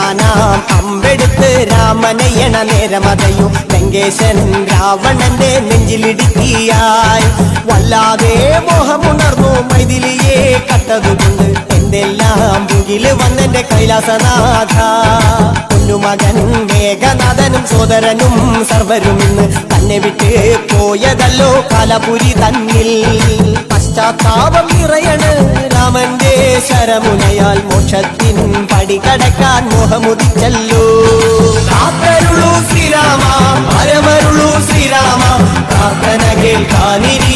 കാണാം അമ്പെടുത്ത് രാമനയണ നേരമതയും ലങ്കേശൻ രാവണന്റെ നെഞ്ചിലിടുക്കിയായി വല്ലാതെ മോഹമുണർന്നു മൈഥിലിയെ കട്ടതുകൊണ്ട് എന്തെല്ലാം മുകില് വന്നെന്റെ കൈലാസനാഥ പൊന്നുമകൻ മേഘനാഥനും സോദരനും സർവരും ഇന്ന് തന്നെ വിട്ട് പോയതല്ലോ കാലപുരി തന്നിൽ പശ്ചാത്താപം നിറയണ് രാമന്റെ ശരമുനയാൽ മോക്ഷത്തിൻ പടി കടക്കാൻ മോഹമുദിച്ചല്ലോ കാത്തരുളൂ ശ്രീരാമ പരമരുളൂ ശ്രീരാമ പ്രാർത്ഥന കേൾക്കാനിരി